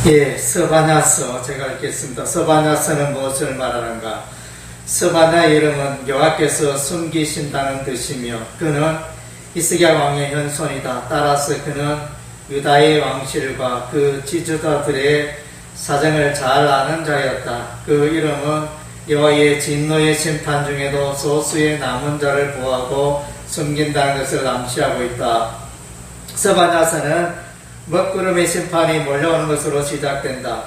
예, 서바냐서 제가 읽겠습니다. 서바냐서는 무엇을 말하는가? 서바냐의 이름은 여호와께서 숨기신다는 뜻이며 그는 히스기야 왕의 현손이다. 따라서 그는 유다의 왕실과 그 지주자들의 사정을 잘 아는 자였다. 그 이름은 여호와의 진노의 심판 중에도 소수의 남은 자를 보호하고 숨긴다는 것을 암시하고 있다. 서바냐서는 먹구름의 심판이 몰려오는 것으로 시작된다.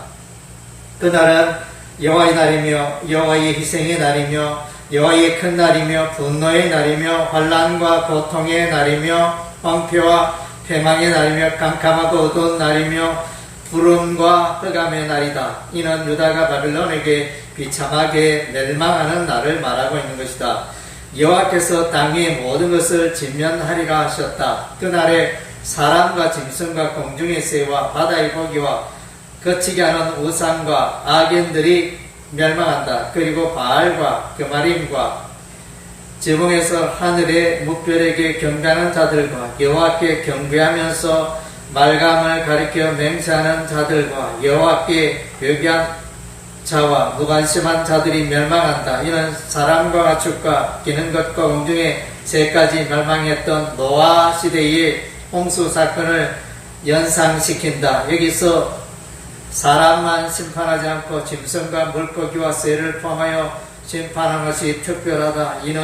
그날은 여호와의 날이며 여호와의 희생의 날이며 여호와의 큰 날이며 분노의 날이며 환난과 고통의 날이며 황폐와 패망의 날이며 깜깜하고 어두운 날이며 부름과 흑암의 날이다. 이는 유다가 바빌론에게 비참하게 멸망하는 날을 말하고 있는 것이다. 여호와께서 땅 위의 모든 것을 진면하리라 하셨다. 그날에 사람과 짐승과 공중의 새와 바다의 고기와 거치게 하는 우상과 악인들이 멸망한다. 그리고 바알과 그마림과 지붕에서 하늘의 묵별에게 경배하는 자들과 여호와께 경배하면서 말감을 가리켜 맹세하는 자들과 여호와께 회개한 자와 무관심한 자들이 멸망한다. 이는 사람과 가축과 기는 것과 공중의 새까지 멸망했던 노아 시대의 홍수 사건을 연상시킨다. 여기서 사람만 심판하지 않고 짐승과 물고기와 새를 포함하여 심판하는 것이 특별하다. 이는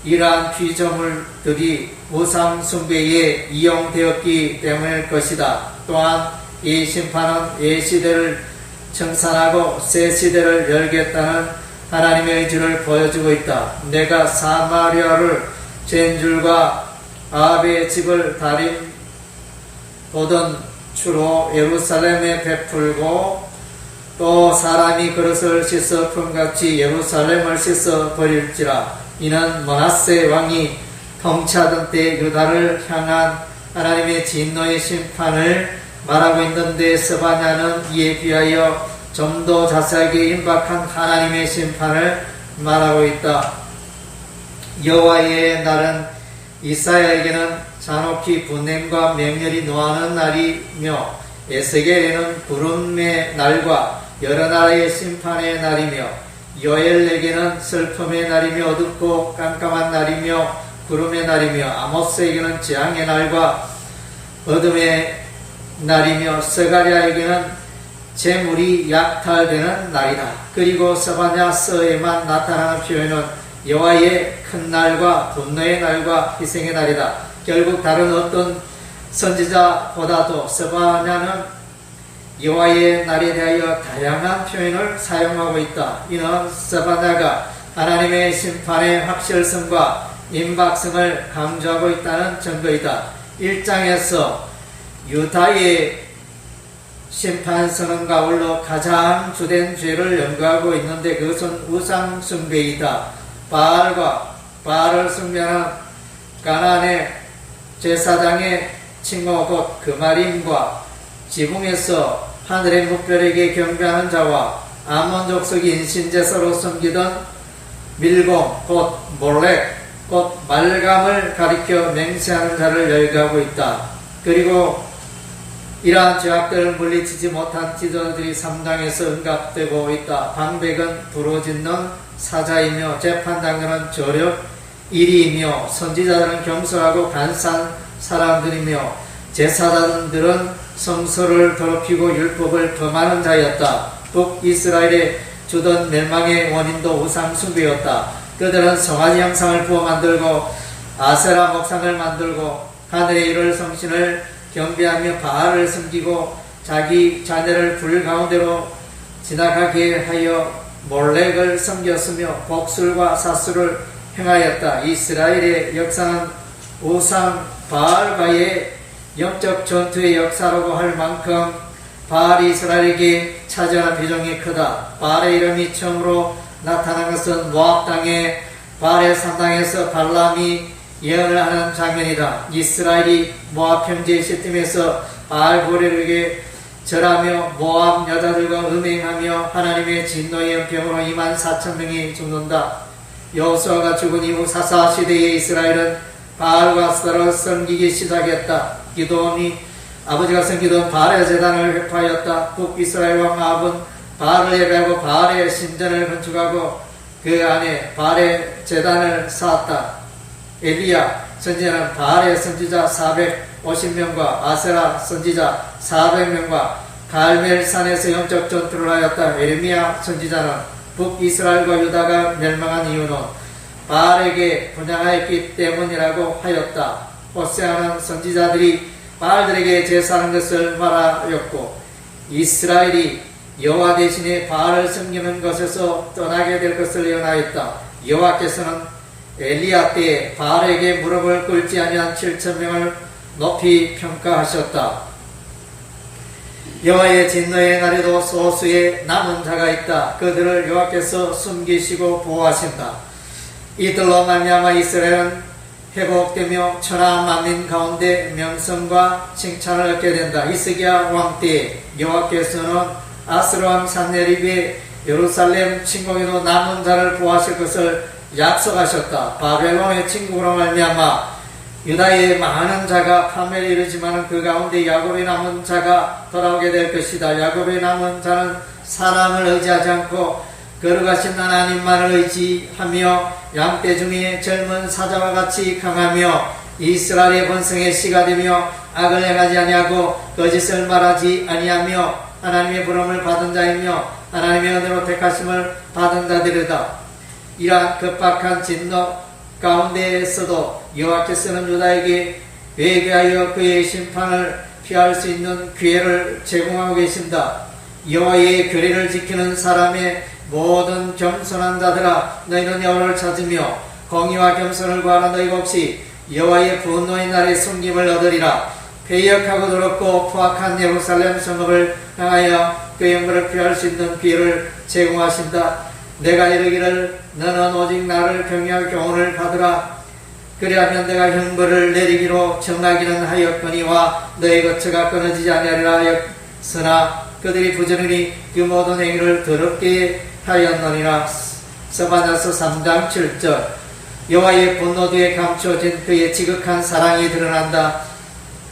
이러한 피조물들이 우상 숭배에 이용되었기 때문일 것이다. 또한 이 심판은 예 시대를 청산하고 새 시대를 열겠다는 하나님의 의지를 보여주고 있다. 내가 사마리아를 젠줄과 아합의 집을 다림 보던 주로 예루살렘에 베풀고 또 사람이 그릇을 씻어 품같이 예루살렘을 씻어 버릴지라. 이는 므낫세 왕이 통치하던 때 유다를 향한 하나님의 진노의 심판을 말하고 있는데 서바냐는 이에 비하여 좀 더 자세하게 임박한 하나님의 심판을 말하고 있다. 여호와의 날은 이사야에게는 잔혹히 분냄과 맹렬히 노하는 날이며 에스겔에게는 구름의 날과 여러 나라의 심판의 날이며 요엘에게는 슬픔의 날이며 어둡고 깜깜한 날이며 구름의 날이며 아모스에게는 재앙의 날과 어둠의 날이며 스가랴에게는 재물이 약탈되는 날이다. 그리고 서바냐서에만 나타나는 표현은 여호와의 큰 날과 분노의 날과 희생의 날이다. 결국 다른 어떤 선지자보다도 서바냐는 여호와의 날에 대하여 다양한 표현을 사용하고 있다. 이는 서바냐가 하나님의 심판의 확실성과 임박성을 강조하고 있다는 증거이다. 1장에서 유다의 심판 선언과 아울러 가장 주된 죄를 연구하고 있는데 그것은 우상 숭배이다. 바알을 숭배하는 가나안의 제사장의 칭호 곧 그마림과 지붕에서 하늘의 묵별에게 경배하는 자와 아몬 족속이 인신제사로 섬기던 밀공 곧 몰렉 곧 말감을 가리켜 맹세하는 자를 열거하고 있다. 그리고 이러한 죄악들을 물리치지 못한 지도자들이 3장에서 응답되고 있다. 방백은 부르짖는 사자이며 재판장들은 저력 1위이며 선지자들은 경솔하고 간사한 사람들이며 제사장들은 성소를 더럽히고 율법을 범하는 자였다. 북이스라엘의 주던 멸망의 원인도 우상 숭배였다. 그들은 송아지 형상을 부어 만들고 아세라 목상을 만들고 하늘의 일월 성신을 경배하며 바알을 섬기고 자기 자녀를 불 가운데로 지나가게 하여 몰렉을 섬겼으며 복술과 사수를 행하였다. 이스라엘의 역사는 우상 바알과의 영적 전투의 역사라고 할 만큼 바알이 이스라엘에게 차지하는 비중이 크다. 바알의 이름이 처음으로 나타난 것은 모압 땅의 바알의 산당에서 발람이 예언을 하는 장면이다. 이스라엘이 모압 형제 시팀에서 바알 보레에게 절하며 모압 여자들과 음행하며 하나님의 진노의 연병으로 24,000명이 죽는다. 여호수아가 죽은 이후 사사시대의 이스라엘은 바알과 아스타를 섬기기 시작했다. 기도원이 아버지가 섬기던 바알의 제단을 회파하였다. 북이스라엘 왕 아합은 바알을 예배하고 바알의 신전을 건축하고 그 안에 바알의 제단을 쌓았다. 엘리야 선지자는 바알의 선지자 450명과 아세라 선지자 400명과 갈멜산에서 영적 전투를 하였다. 에레미야 선지자는 북이스라엘과 유다가 멸망한 이유는 바알에게 분양하였기 때문이라고 하였다. 호세아는 선지자들이 바알들에게 제사하는 것을 말하였고 이스라엘이 여호와 대신에 바알을 섬기는 것에서 떠나게 될 것을 예언하였다. 여호와께서는 엘리야 때에 바알에게 무릎을 꿇지 아니한 7,000명을 높이 평가하셨다. 여호와의 진노의 날에도 소수의 남은 자가 있다. 그들을 여호와께서 숨기시고 보호하신다. 이들로 말미암아 이스라엘은 회복되며 천하 만민 가운데 명성과 칭찬을 얻게 된다. 히스기야 왕 때에 여호와께서는 아스로암 산헤립의 예루살렘 침공에도 남은 자를 보호하실 것을 약속하셨다. 바벨론의 침공으로 말미암아 유다의 많은 자가 파멸에 이르지만 그 가운데 야곱의 남은 자가 돌아오게 될 것이다. 야곱의 남은 자는 사람을 의지하지 않고 거룩하신 하나님만을 의지하며 양떼 중에 젊은 사자와 같이 강하며 이스라엘의 번성의 씨가 되며 악을 행하지 아니하고 거짓을 말하지 아니하며 하나님의 부름을 받은 자이며 하나님의 은혜로 택하심을 받은 자들이다. 이러한 급박한 진노 가운데에서도 여호와께서는 유다에게 회개하여 그의 심판을 피할 수 있는 기회를 제공하고 계신다. 여호와의 규례를 지키는 사람의 모든 겸손한 자들아, 너희는 여호와를 찾으며 공의와 겸손을 구하라. 너희가 혹시 여호와의 분노의 날에 숨김을 얻으리라. 패역하고 더럽고 포악한 예루살렘 성읍을 향하여 그 영광을 피할 수 있는 기회를 제공하신다. 내가 이르기를 너는 오직 나를 경외할 교훈을 받으라. 그리하면 내가 형벌을 내리기로 정하기는 하였거니와 너의 거처가 끊어지지 아니하리라 하였으나 그들이 부지런히 그 모든 행위를 더럽게 하였느니라. 스바냐서 3장 7절. 여호와의 분노 뒤에 감추어진 그의 지극한 사랑이 드러난다.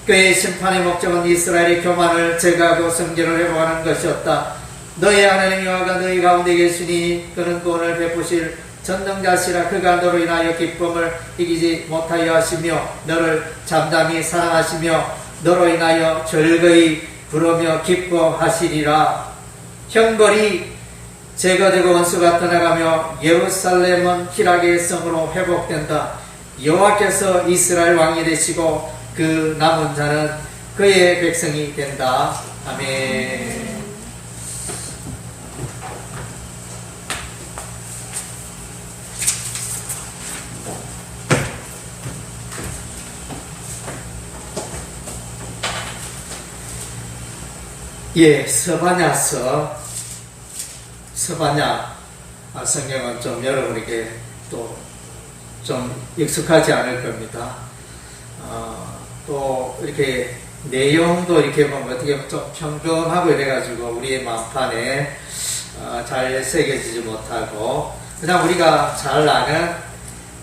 그의 심판의 목적은 이스라엘의 교만을 제거하고 성전을 회복하는 것이었다. 너의 하나님 여호와가 너희 가운데 계시니 그는 구원을 베푸실 전능자시라. 그가 너로 인하여 기쁨을 이기지 못하여 하시며 너를 잠잠히 사랑하시며 너로 인하여 즐거이 부르며 기뻐하시리라. 형벌이 제거되고 원수가 떠나가며 예루살렘은 희락의 성으로 회복된다. 여호와께서 이스라엘 왕이 되시고 그 남은 자는 그의 백성이 된다. 아멘. 예, 스바냐서, 스바냐 성경은 좀 여러분에게 또 좀 익숙하지 않을 겁니다. 또 이렇게 내용도 이렇게 보면 어떻게 좀 평범하고 이래가지고 우리의 마음판에 잘 새겨지지 못하고 그냥 우리가 잘 아는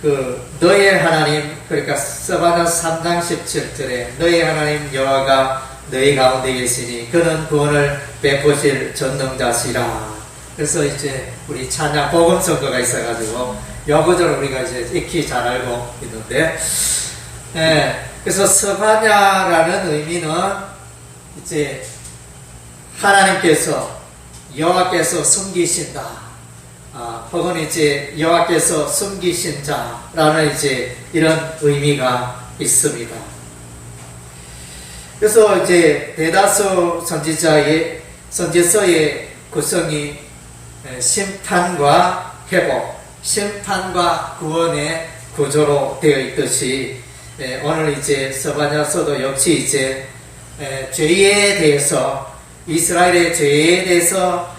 그 너의 하나님, 그러니까 스바냐 3장 17절에 너의 하나님 여호와가 너희 가운데 계시니 그는 구원을 베푸실 전능자시라. 그래서 이제 우리 찬양 복음 선거가 있어가지고 여구절을 우리가 이제 익히 잘 알고 있는데, 그래서 스바냐라는 의미는 이제 하나님께서 여호와께서 숨기신다, 혹은 이제 여호와께서 숨기신 자라는 이제 이런 의미가 있습니다. 그래서 이제 대다수 선지서의 구성이 심판과 회복, 심판과 구원의 구조로 되어 있듯이 오늘 이제 스바냐서도 역시 이제 죄에 대해서, 이스라엘의 죄에 대해서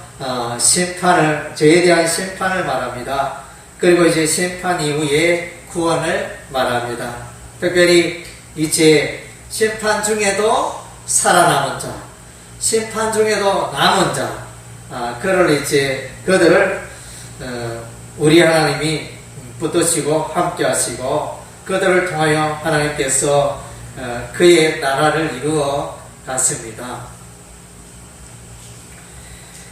죄에 대한 심판을 말합니다. 그리고 이제 심판 이후에 구원을 말합니다. 특별히 이제 심판 중에도 살아남은 자, 심판 중에도 남은 자, 그들을 우리 하나님이 붙드시고 함께 하시고 그들을 통하여 하나님께서 그의 나라를 이루어 같습니다.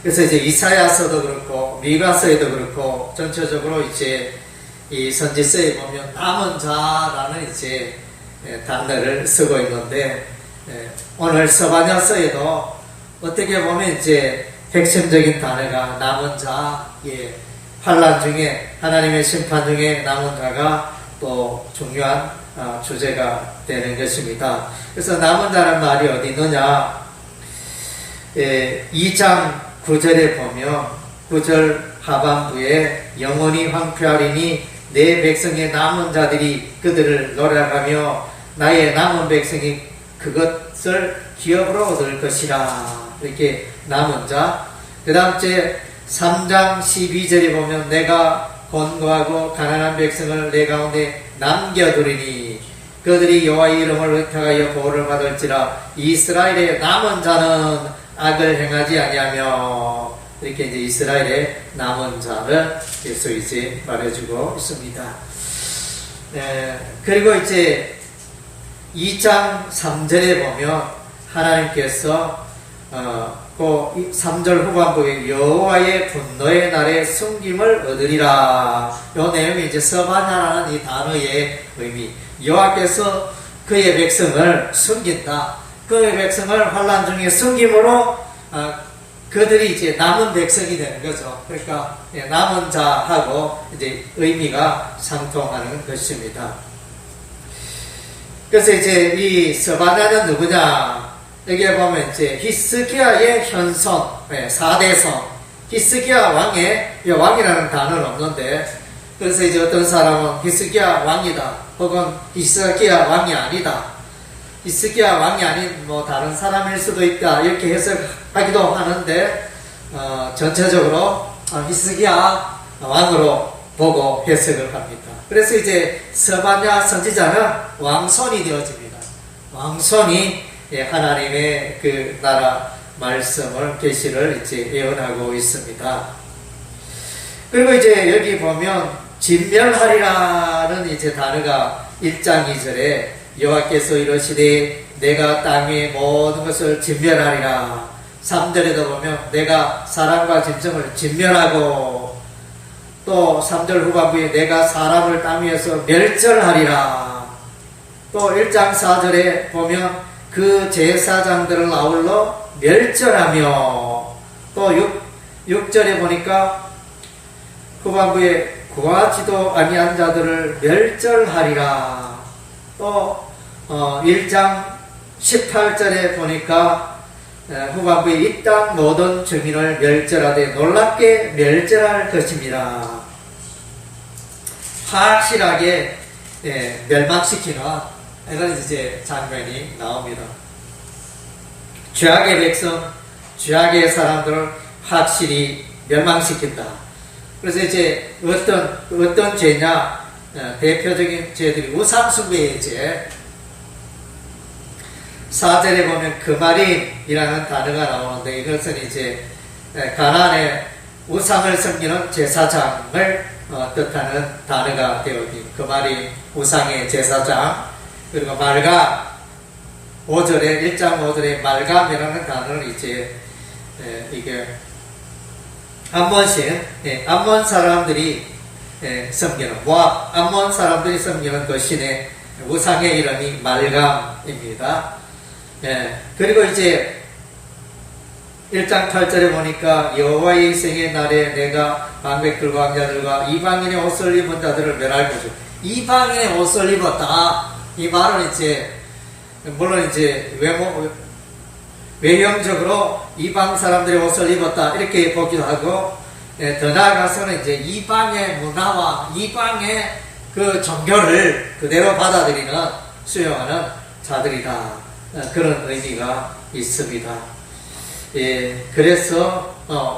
그래서 이제 이사야서도 그렇고 미가서에도 그렇고 전체적으로 이제 이 선지서에 보면 남은 자라는 이제 단어를 쓰고 있는데, 오늘 서바냐서에도 어떻게 보면 이제 핵심적인 단어가 남은 자, 환난 중에 하나님의 심판 중에 남은 자가 또 중요한 주제가 되는 것입니다. 그래서 남은 자라는 말이 어디 있느냐? 2장 9절에 보면 9절 하반부에 영원히 황폐하리니 내 백성의 남은 자들이 그들을 노래하며 나의 남은 백성이 그것을 기업으로 얻을 것이라. 이렇게 남은 자. 그 다음 째 3장 12절에 보면 내가 권고하고 가난한 백성을 내 가운데 남겨두리니 그들이 여호와의 이름을 의탁하여 보호를 받을지라. 이스라엘의 남은 자는 악을 행하지 아니하며, 이렇게 이제 이스라엘의 남은 자를 계속 이제 말해주고 있습니다. 그리고 이제 2장 3절에 보면 하나님께서 그 3절 후반부에 여호와의 분노의 날에 숨김을 얻으리라. 이 내용이 이제 서바냐라는 이 단어의 의미. 여호와께서 그의 백성을 숨긴다. 그의 백성을 환난 중에 숨김으로 그들이 이제 남은 백성이 되는 거죠. 그러니까 남은 자하고 이제 의미가 상통하는 것입니다. 그래서 이제 이 서바냐는 누구냐? 여기에 보면 이제 히스기야의 현손, 4대손, 히스기야 왕이라는 단어는 없는데, 그래서 이제 어떤 사람은 히스기야 왕이다, 혹은 히스기야 왕이 아니다, 히스기야 왕이 아닌 뭐 다른 사람일 수도 있다, 이렇게 해석하기도 하는데, 전체적으로 히스기야 왕으로 보고 해석을 합니다. 그래서 이제 서바냐 선지자는 왕손이 되어집니다. 왕손이 하나님의 그 나라 말씀을 계시를 이제 예언하고 있습니다. 그리고 이제 여기 보면 진멸하리라는 이제 단어가 1장 2절에 여호와께서 이르시되 내가 땅 위의 모든 것을 진멸하리라. 3절에도 보면 내가 사람과 짐승을 진멸하고, 또 3절 후반부에 내가 사람을 땅 위에서 멸절하리라. 또 1장 4절에 보면 그 제사장들을 아울러 멸절하며, 또 6절에 보니까 후반부에 구하지도 아니한 자들을 멸절하리라. 또 1장 18절에 보니까 후반부에 이 땅 모든 주민을 멸절하되 놀랍게 멸절할 것입니다. 확실하게 멸망시키는 이런 이제 장면이 나옵니다. 죄악의 백성, 죄악의 사람들을 확실히 멸망시킨다. 그래서 이제 어떤 죄냐? 대표적인 죄들이 우상숭배의 죄. 4절에 보면 그마림이라는 단어가 나오는데, 이것은 이제 가나안의 우상을 섬기는 제사장을 뜻하는 단어가 되어진 그마림, 우상의 제사장. 그리고 말감, 5절에 1장 5절에 말감이라는 단어를 이제 이게 암몬신, 암몬 사람들이 섬기는 모압, 암몬 사람들이 섬기는 그 신의 우상의 이름이 말감입니다. 그리고 이제 1장 8절에 보니까 여호와의 생의 날에 내가 방백들과 왕자들과 이방인의 옷을 입은 자들을 멸할 것이고, 이방인의 옷을 입었다. 이 말은 이제 물론 이제 외형적으로 이방 사람들의 옷을 입었다 이렇게 보기도 하고, 더 나아가서는 이제 이방의 문화와 이방의 그 종교를 그대로 받아들이는, 수용하는 자들이다, 그런 의미가 있습니다. 그래서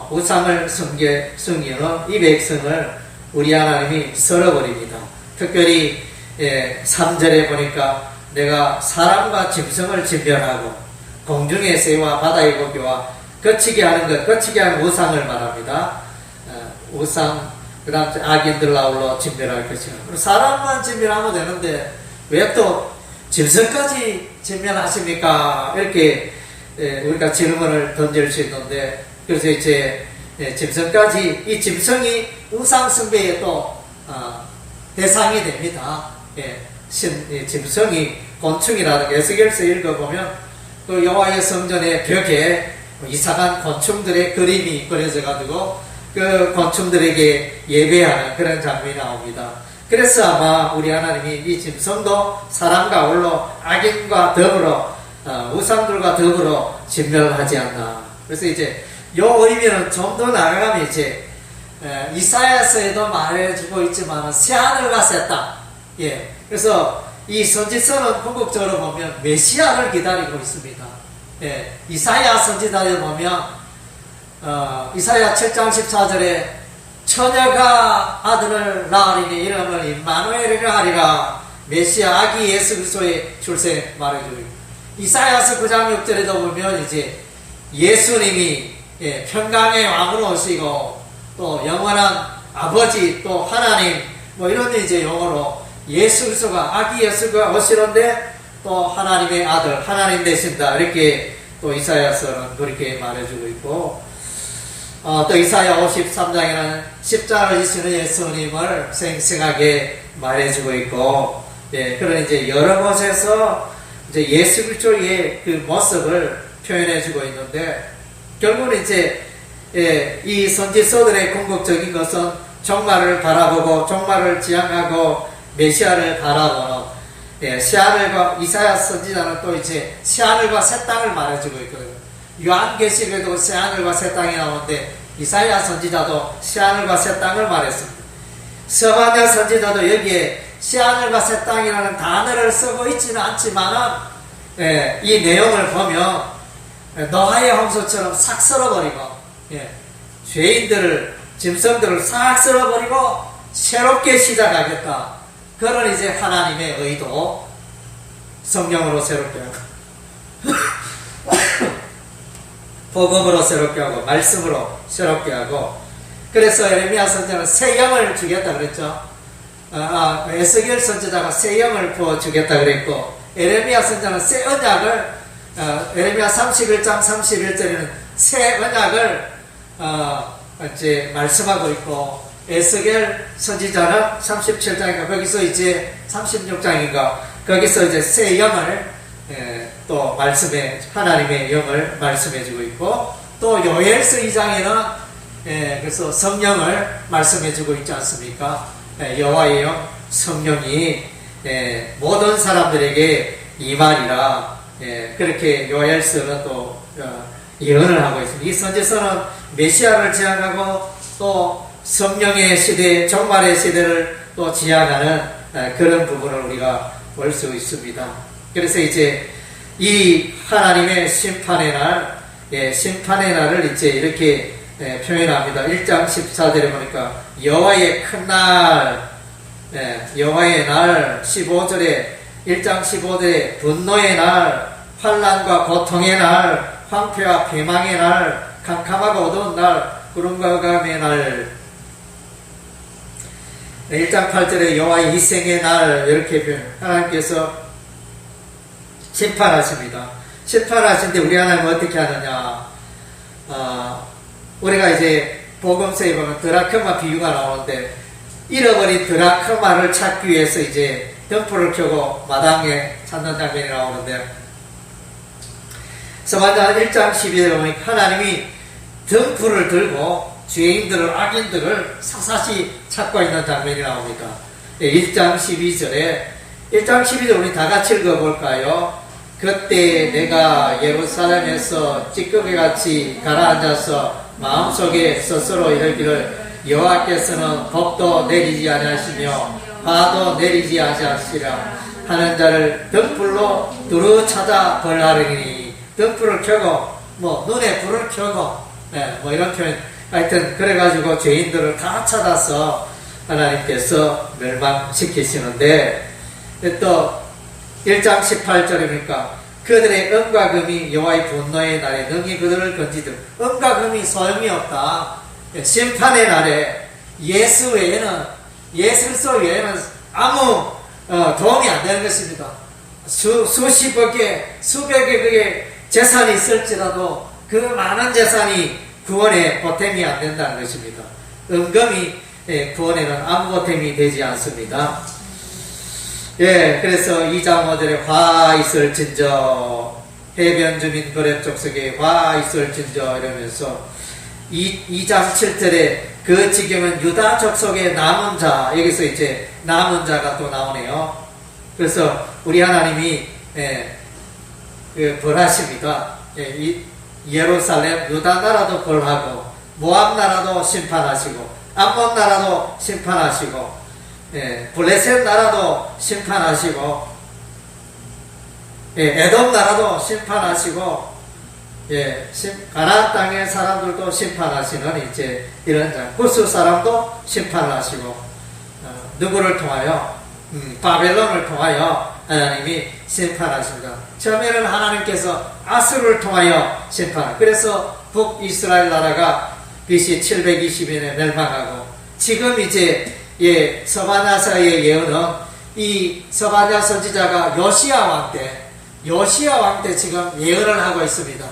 우상을 숨기는 이 백성을 우리 하나님이 썰어버립니다. 특별히 3절에 보니까 내가 사람과 짐승을 진멸하고 공중의 새와 바다의 고기와 거치게 하는 것, 거치게 하는 우상을 말합니다. 우상, 그 다음 악인들 아울러 진멸할 것이라. 사람만 진멸하면 되는데 왜 또 짐승까지 진멸하십니까? 이렇게 우리가 질문을 던질 수 있는데, 그래서 이제 짐승까지, 이 짐승이 우상숭배의 또 대상이 됩니다. 짐승이 곤충이라든가 에스겔서 읽어보면 그 여호와의 성전의 벽에 이상한 곤충들의 그림이 그려져 가지고 그 곤충들에게 예배하는 그런 장면이 나옵니다. 그래서 아마 우리 하나님이 이 짐승도 사람과 아울러 악인과 더불어 우상들과 더불어 진멸하지 않나. 그래서 이제 요 의미는 좀 더 나아가면 이제 이사야서에도 말해주고 있지만 새하늘과 새 땅. 그래서 이 선지서는 궁극적으로 보면 메시아를 기다리고 있습니다. 이사야 선지자에 보면 이사야 7장 14절에 처녀가 아들을 낳으리니 이름을 임마누엘이라 하리라. 메시아 아기 예수 그리스도의 출생 말해주고, 이사야서 9장 6절에도 보면 이제 예수님이 평강의 왕으로 오시고 또 영원한 아버지 또 하나님 뭐 이런 이제 용어로 예수 그리스도가 아기 예수가 오시는데 또 하나님의 아들 하나님 되신다, 이렇게 또 이사야서는 그렇게 말해주고 있고, 또 이사야 53장에는 십자가를 지시는 예수님을 생생하게 말해주고 있고, 그런 이제 여러 곳에서 이제 예수 그리스도의 그 모습을 표현해주고 있는데, 결국은 이제 이 선지서들의 궁극적인 것은 종말을 바라보고 종말을 지향하고 메시아를 바라보는 새하늘과, 이사야 선지자는 또 이제 새하늘과 새 땅을 말해주고 있거든요. 요한계시록에도 새하늘과 새 땅이 나오는데 이사야 선지자도 새하늘과 새 땅을 말했습니다. 스바냐 선지자도 여기에 새하늘과 새 땅이라는 단어를 쓰고 있지는 않지만은 이 내용을 보면 노아의 홍수처럼 싹 쓸어버리고 죄인들을, 짐승들을 싹 쓸어버리고 새롭게 시작하겠다. 그런 이제 하나님의 의도, 성령으로 새롭게 하고 복음으로 새롭게 하고 말씀으로 새롭게 하고, 그래서 에레미야 선지자는 새 영을 주겠다 그랬죠. 에스겔 선지자가 새 영을 부어주겠다 그랬고, 에레미야 선지자는 새 언약을, 에레미야 31장 31절에는 새 언약을 이제 말씀하고 있고, 에스겔 선지자는 37장인가 거기서 이제 36장인가 거기서 이제 새 영을 또 말씀해, 하나님의 영을 말씀해주고 있고, 또 요엘서 2장에는 그래서 성령을 말씀해주고 있지 않습니까? 여호와의 영, 성령이 모든 사람들에게 임하리라. 그렇게 요엘서는 또 예언을 하고 있습니다. 이 선지서는 메시아를 지향하고 또 성령의 시대, 종말의 시대를 또 지향하는 그런 부분을 우리가 볼 수 있습니다. 그래서 이제 이 하나님의 심판의 날, 심판의 날을 이제 이렇게 표현합니다. 1장 14절에 보니까 여호와의 큰 날, 여호와의 날, 15절에 1장 15절에 분노의 날, 환난과 고통의 날, 황폐와 패망의 날, 캄캄하고 어두운 날, 구름과 감의 날, 1장 8절에 여호와의 희생의 날, 이렇게 표현. 하나님께서 심판하십니다. 심판하신데 우리 하나님은 어떻게 하느냐? 우리가 이제 복음서에 보면 드라크마 비유가 나오는데, 잃어버린 드라크마를 찾기 위해서 이제 등불을 켜고 마당에 찾는 장면이 나오는데, 스바냐 1장 12절에 보면 하나님이 등불을 들고 죄인들을, 악인들을 샅샅이 찾고 있는 장면이 나옵니다. 1장 12절에, 1장 12절 우리 다 같이 읽어볼까요? 그때 내가 예루살렘에서 찌꺼기같이 가라앉아서 마음속에 스스로 이르기를 여호와께서는 법도 내리지 아니하시며 화도 내리지 아니하시라 하는 자를 등불로 두루 찾아 벌하리니, 등불을 켜고 뭐 눈에 불을 켜고 뭐 이런 표현, 하여튼 그래가지고 죄인들을 다 찾아서 하나님께서 멸망시키시는데, 또 1장 18절이니까 그들의 은과 금이 여호와의 분노의 날에 능히 그들을 건지들. 은과 금이 소용이 없다. 심판의 날에 예수 외에는, 예수 그리스도 외에는 아무 도움이 안 되는 것입니다. 수십억 개, 수백억의 재산이 있을지라도 그 많은 재산이 구원에 보탬이 안 된다는 것입니다. 은금이 구원에는 아무 보탬이 되지 않습니다. 그래서 2장 5절에 화 있을진저, 해변 주민 거래 족속에 화 있을진저 이러면서 2장 7절에 그 지경은 유다 족속의 남은 자, 여기서 이제 남은 자가 또 나오네요. 그래서 우리 하나님이 벌하십니다. 예루살렘 유다 나라도 벌하고 모압 나라도 심판하시고 암몬 나라도 심판하시고 블레셋 나라도 심판하시고 에돔 나라도 심판하시고 가나안 땅의 사람들도 심판하시는 이제 이런 장 구스 사람도 심판하시고 누구를 통하여 바벨론을 통하여 하나님이 심판하십니다. 처음에는 하나님께서 아수르를 통하여 심판. 그래서 북이스라엘 나라가 BC 720년에 멸망하고 지금 이제 서바냐서의 예언은 이 서바냐 선지자가 요시야 왕 때 지금 예언을 하고 있습니다.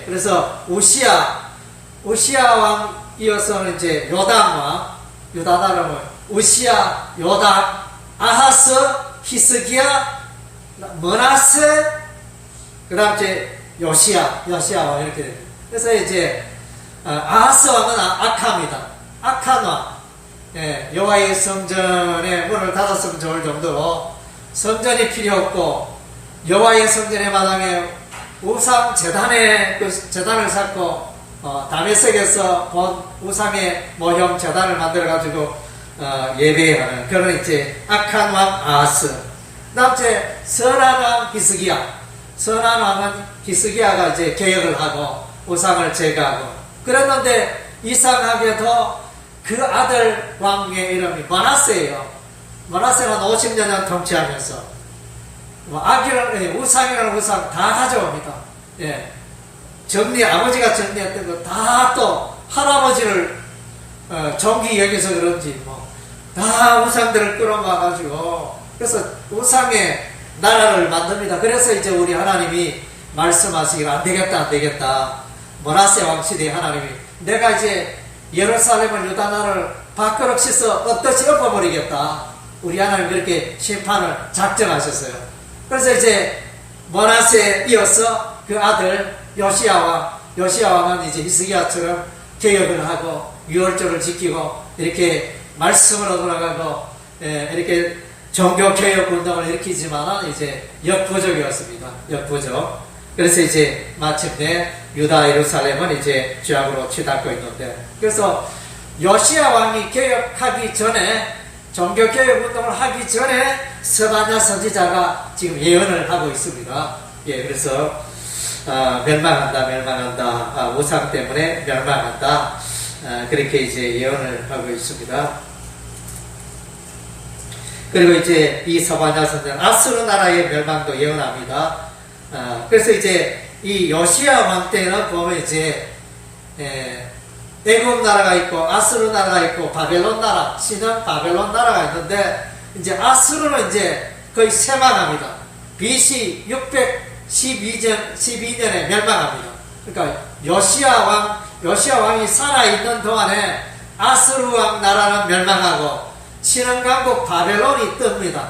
그래서 우시야 왕이어서는 이제 요담 왕, 유다 나라는 우시야, 요담, 아하스, 히스기야, 머나세, 그 다음 이제 요시야 왕 이렇게 됩니다. 그래서 이제 아하스 왕은 아카입니다. 아칸 왕. 여호와의 성전의 문을 닫았으면 좋을 정도로 성전이 필요 없고 여호와의 성전의 마당에 우상 재단을 쌓고 다메섹에서 본 우상의 모형 재단을 만들어 가지고 예배하는 그런 이제 악한 왕 아하스. 그다음 이제 선한 왕 히스기야. 선한 왕은 히스기야가 이제 개혁을 하고 우상을 제거하고 그랬는데 이상하게도 그 아들 왕의 이름이 머나세예요. 머나세는 50년 통치하면서 우상이라는 우상 다 가져옵니다. 아버지가 정리했던 거 다 또 할아버지를 정기 여기서 그런지 다 우상들을 끌어모아가지고 그래서 우상의 나라를 만듭니다. 그래서 이제 우리 하나님이 말씀하시기를 안 되겠다. 머나세 왕 시대에 하나님이 내가 이제 예루살렘을 유다 나라를 밥그릇 씻어 어떻게 엎어버리겠다. 우리 하나님 그렇게 심판을 작정하셨어요. 그래서 이제 머나세에 이어서 그 아들 요시야 왕은 이제 히스기야처럼 개혁을 하고 유월절을 지키고 이렇게 말씀을 얻어나가고 이렇게 종교개혁 운동을 일으키지만은 이제 역부족이었습니다. 역부족. 그래서 이제 마침내 유다 예루살렘은 이제 죄악으로 치닫고 있는데 그래서 요시야 왕이 개혁하기 전에 종교개혁 운동을 하기 전에 서바냐 선지자가 지금 예언을 하고 있습니다. 그래서 멸망한다. 우상 때문에 멸망한다. 그렇게 이제 예언을 하고 있습니다. 그리고 이제 이 서바냐 선지자는 아수르 나라의 멸망도 예언합니다. 그래서 이제 이 요시야 왕 때는 보면 이제 애굽 나라가 있고 아수르 나라가 있고 바벨론 나라, 신은 바벨론 나라가 있는데 이제 아수르는 이제 거의 쇠망합니다. BC 612년에 멸망합니다. 그러니까 요시야 왕이 살아있는 동안에 아수르 왕 나라는 멸망하고 신은 강국 바벨론이 뜹니다.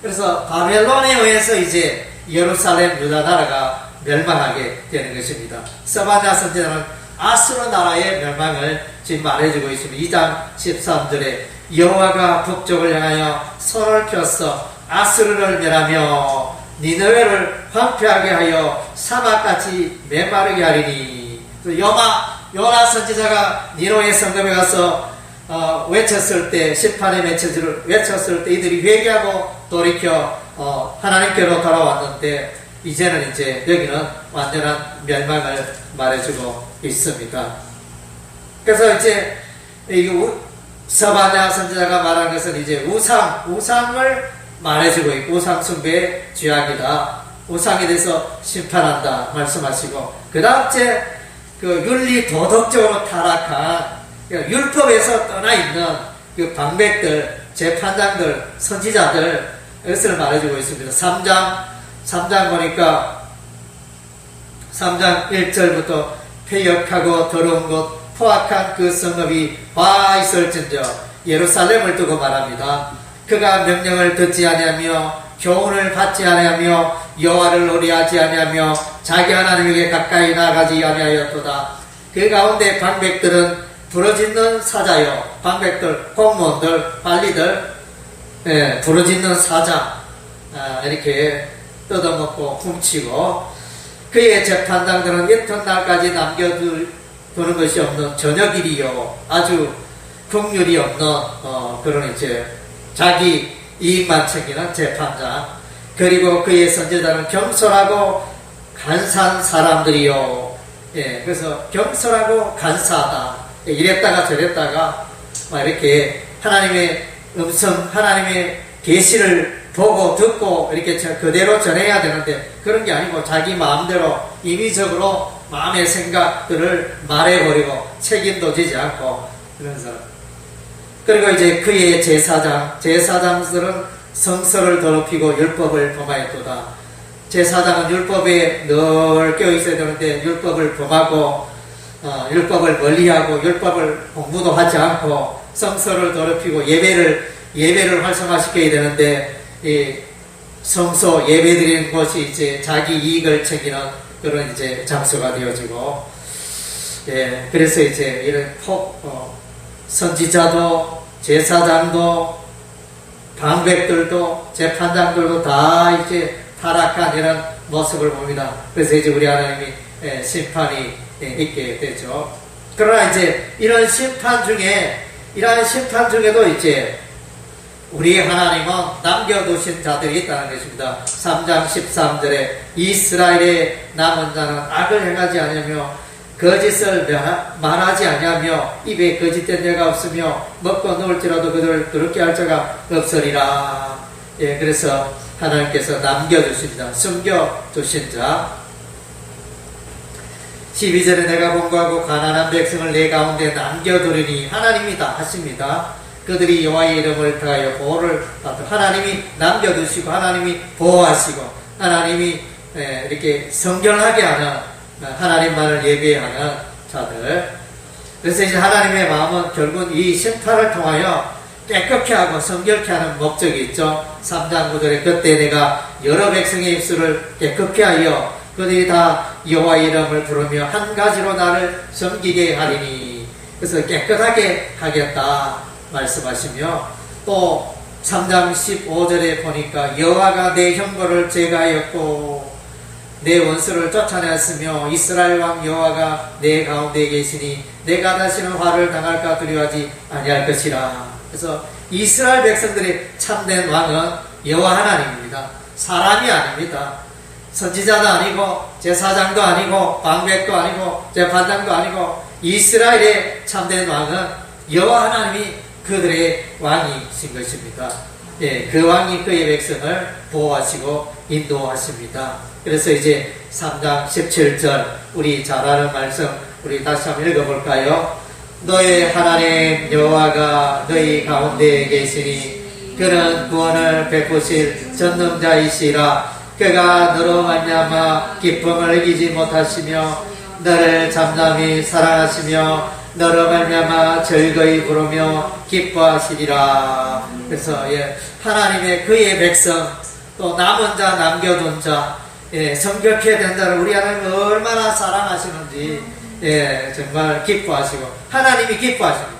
그래서 바벨론에 의해서 이제 예루살렘 유다 나라가 멸망하게 되는 것입니다. 서바냐 선지자는 아수르 나라의 멸망을 지금 말해주고 있습니다. 2장 13절에 여호와가 북쪽을 향하여 손을 펴서 아수르를 멸하며 니느웨를 황폐하게 하여 사막같이 메마르게 하리니. 요나 선지자가 니노의 성읍에 가서 외쳤을 때 심판의 메시지를 외쳤을 때 이들이 회개하고 돌이켜 하나님께로 돌아왔는데 이제는 이제 여기는 완전한 멸망을 말해주고 있습니다. 그래서 이제 서바냐 선지자가 말한 것은 이제 우상을 말해주고 있고 우상 숭배의 죄악이다. 우상에 대해서 심판한다 말씀하시고 그 다음 이제 그 윤리 도덕적으로 타락한 율법에서 떠나 있는 그 방백들, 재판장들, 선지자들 이것을 말해주고 있습니다. 3장 보니까 3장 1절부터 폐역하고 더러운 것 포악한 그 성읍이 와 있을진저 예루살렘을 두고 말합니다. 그가 명령을 듣지 아니하며 교훈을 받지 아니하며 여호와를 의뢰하지 아니하며 자기 하나님에게 가까이 나가지 아니하였도다. 그 가운데 방백들은 부러짓는 사자요, 방백들, 공무원들, 관리들, 부러짓는 사자, 이렇게 뜯어먹고 훔치고, 그의 재판장들은 이튿날까지 남겨두는 것이 없는 저녁일이요, 아주 긍휼이 없는 그런 이제 자기 이익만 챙기는 재판장, 그리고 그의 선지자는 겸손하고 간사한 사람들이요. 그래서 겸손하고 간사하다. 이랬다가 저랬다가 막 이렇게 하나님의 음성, 하나님의 계시를 보고 듣고 이렇게 그대로 전해야 되는데 그런 게 아니고 자기 마음대로 임의적으로 마음의 생각들을 말해버리고 책임도 지지 않고 그런 사람. 그리고 이제 그의 제사장들은 성서를 더럽히고 율법을 범하였도다. 제사장은 율법에 늘 껴있어야 되는데 율법을 범하고 율법을 멀리하고 율법을 공부도 하지 않고 성서를 더럽히고 예배를 활성화시켜야 되는데 이 성소 예배드리는 것이 이제 자기 이익을 챙기는 그런 이제 장소가 되어지고, 그래서 이제 이런 선지자도 제사장도 방백들도 재판장들도 다 이제 타락한 이런 모습을 봅니다. 그래서 이제 우리 하나님이 심판이 있게 되죠. 그러나 이제 이러한 심판 중에도 이제 우리 하나님은 남겨두신 자들이 있다는 것입니다. 3장 13절에 이스라엘의 남은 자는 악을 행하지 아니하며 거짓을 말하지 아니하며 입에 거짓된 자가 없으며 먹고 누울지라도 그들을 더럽게 할 자가 없으리라. 그래서 하나님께서 남겨두신다. 숨겨두신 자. 12절에 내가 공고하고 가난한 백성을 내 가운데 남겨두리니 하나님이 다 하십니다. 그들이 여호와의 이름을 다하여 보호를 받고 하나님이 남겨두시고 하나님이 보호하시고 하나님이 이렇게 성결하게 하는 하나님만을 예배하는 자들. 그래서 이제 하나님의 마음은 결국 이 심판을 통하여 깨끗게 하고 성결케 하는 목적이 있죠. 3장 9절에 그때 내가 여러 백성의 입술을 깨끗게 하여 그들이 다 여호와의 이름을 부르며 한 가지로 나를 섬기게 하리니. 그래서 깨끗하게 하겠다 말씀하시며 또 3장 15절에 보니까 여호와가 내 형벌을 제거하였고 내 원수를 쫓아냈으며 이스라엘 왕 여호와가 내 가운데 계시니 내가 다시는 화를 당할까 두려워하지 아니할 것이라. 그래서 이스라엘 백성들의 참된 왕은 여호와 하나님입니다. 사람이 아닙니다. 선지자도 아니고 제사장도 아니고 방백도 아니고 재판장도 아니고 이스라엘의 참된 왕은 여호와 하나님이 그들의 왕이신 것입니다. 그 왕이 그의 백성을 보호하시고 인도하십니다. 그래서 이제 3장 17절 우리 잘 아는 말씀 우리 다시 한번 읽어볼까요? 너의 하나님 여호와가 너희 가운데 계시니 그는 구원을 베푸실 전능자이시라. 그가 너로 말미암아 기쁨을 이기지 못하시며 너를 잠잠히 사랑하시며 너로 말미암아 즐거이 부르며 기뻐하시리라. 그래서 하나님의 그의 백성 또 남은 자 남겨둔 자 성결케 된 자를 우리 하나님 얼마나 사랑하시는지 정말 기뻐하시고 하나님이 기뻐하십니다.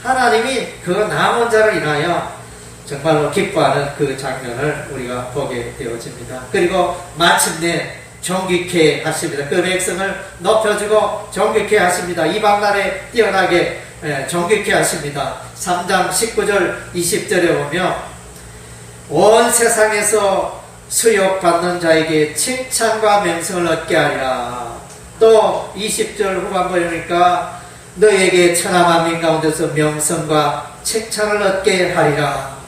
하나님이 그 남은 자를 인하여 정말로 기뻐하는 그 장면을 우리가 보게 되어집니다. 그리고 마침내 존귀케 하십니다. 그 백성을 높여주고 존귀케 하십니다. 이방나라에 뛰어나게 존귀케 하십니다. 3장 19절 20절에 보면 온 세상에서 수욕받는 자에게 칭찬과 명성을 얻게 하리라. 또 20절 후반부에 보니까 너에게 천하 만민 가운데서 명성과 칭찬을 얻게 하리라.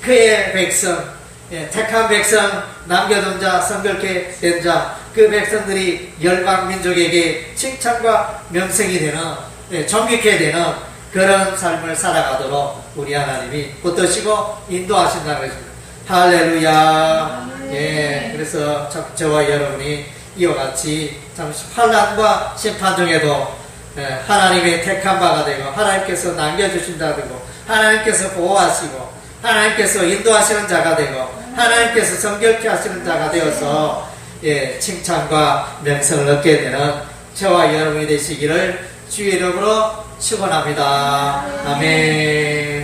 그의 백성, 택한 백성, 남겨둔 자, 성결케 된 자, 그 백성들이 열방 민족에게 칭찬과 명성이 되는, 존귀케 되는 그런 삶을 살아가도록 우리 하나님이 붙드시고 인도하신다는 것입니다. 할렐루야. 그래서 저와 여러분이 이와 같이 참 환난과 심판 중에도 하나님의 택한 바가 되고 하나님께서 남겨주신다 되고 하나님께서 보호하시고 하나님께서 인도하시는 자가 되고 하나님께서 성결케 하시는 자가 되어서 칭찬과 명성을 얻게 되는 저와 여러분이 되시기를 주의 이름으로 축원합니다. 아멘.